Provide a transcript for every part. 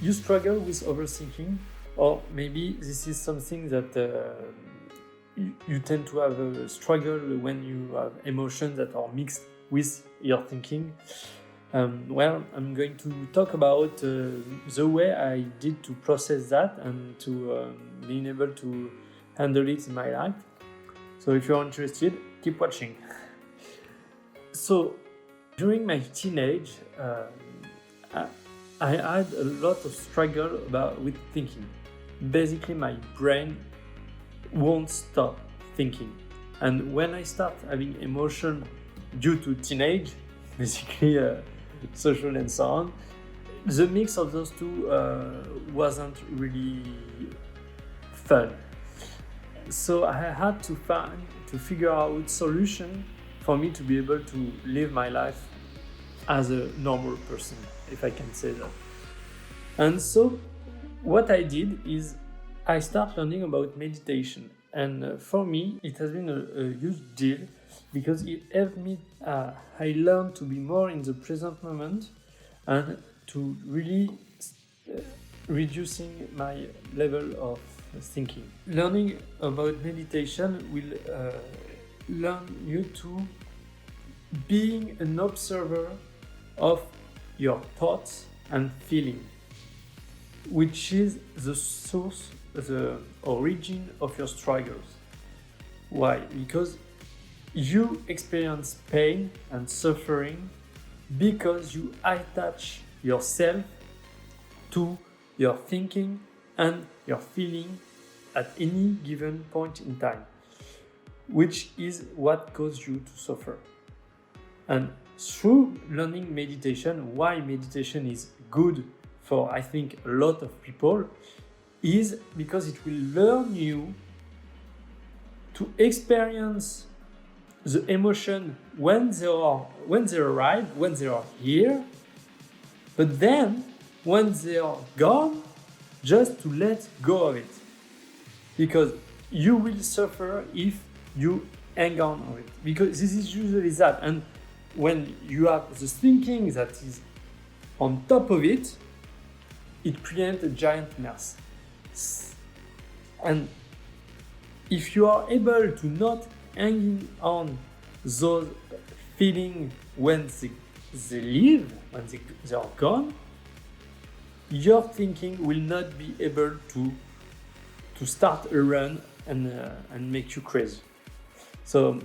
you struggle with overthinking, or maybe this is something that you tend to have a struggle when you have emotions that are mixed with your thinking. Well, I'm going to talk about the way I did to process that and to being able to handle it in my life. So if you're interested, keep watching. So during my teenage, I had a lot of struggle with thinking. Basically, my brain won't stop thinking. And when I start having emotion due to teenage, basically social and so on, the mix of those two wasn't really fun. So I had to figure out solution for me to be able to live my life as a normal person, if I can say that. And so what I did is I started learning about meditation. And for me, it has been a huge deal because it helped me, I learned to be more in the present moment and to really reducing my level of thinking. Learning about meditation will learn you to being an observer of your thoughts and feeling, which is the source, the origin of your struggles. Why? Because you experience pain and suffering because you attach yourself to your thinking and your feeling at any given point in time, which is what caused you to suffer. And through learning meditation, why meditation is good for, I think, a lot of people, is because it will learn you to experience the emotion when they arrive, when they are here, but then when they are gone, just to let go of it. Because you will suffer if you hang on it. Because this is usually that. And when you have the thinking that is on top of it, it creates a giant mess. And if you are able to not hang on those feelings when they leave, when they are gone, your thinking will not be able to start a run and make you crazy. So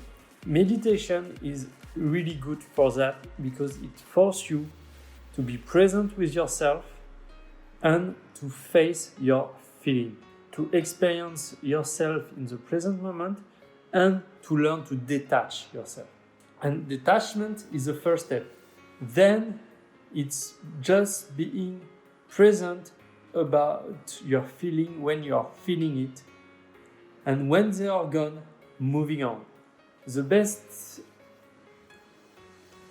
meditation is really good for that because it forces you to be present with yourself and to face your feeling, to experience yourself in the present moment and to learn to detach yourself. And detachment is the first step. Then it's just being present about your feeling when you are feeling it, and when they are gone, moving on. The best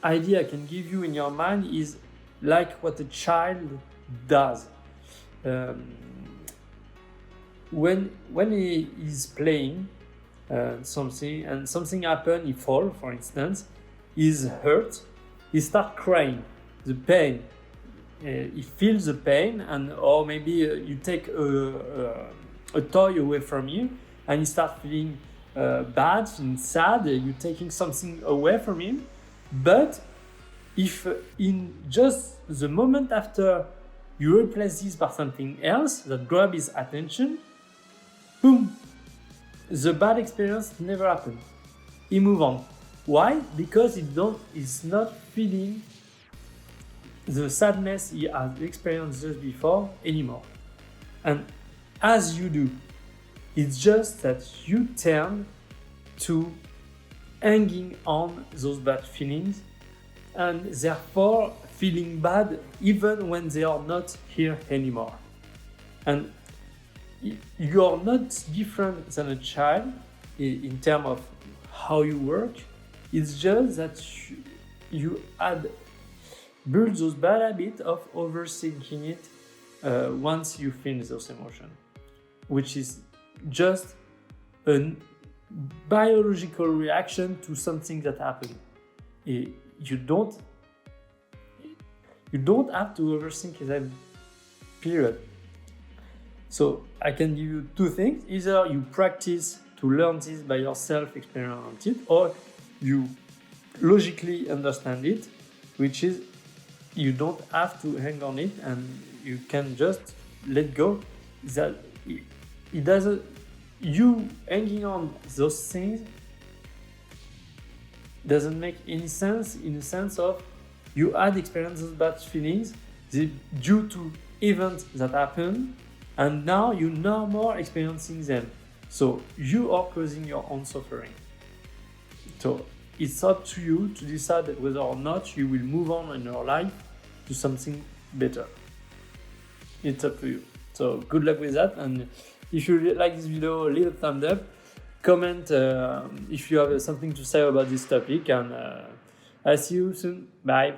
idea I can give you in your mind is like what a child does. When he is playing something and something happens, he falls, for instance, he's hurt, he starts crying, the pain. He feels the pain, and or maybe you take a toy away from you, and you start feeling bad and sad. You're taking something away from him, but if in just the moment after you replace this by something else that grabs his attention, boom, the bad experience never happened. He moves on. Why? Because he's not feeling the sadness he has experienced just before anymore. And as you do, it's just that you turn to hanging on those bad feelings and therefore feeling bad even when they are not here anymore. And you are not different than a child in terms of how you work. It's just that you had build those bad habits of overthinking it once you feel those emotions, which is just a biological reaction to something that happened. You don't have to overthink them period. So I can give you two things. Either you practice to learn this by yourself, experiment it, or you logically understand it, which is you don't have to hang on it and you can just let go. That it doesn't, you hanging on those things doesn't make any sense, in the sense of you had experienced those bad feelings due to events that happen, and now you're no more experiencing them. So you are causing your own suffering. So it's up to you to decide whether or not you will move on in your life to something better. It's up to you. So good luck with that. And if you like this video, leave a thumbs up. Comment if you have something to say about this topic. And I'll see you soon. Bye.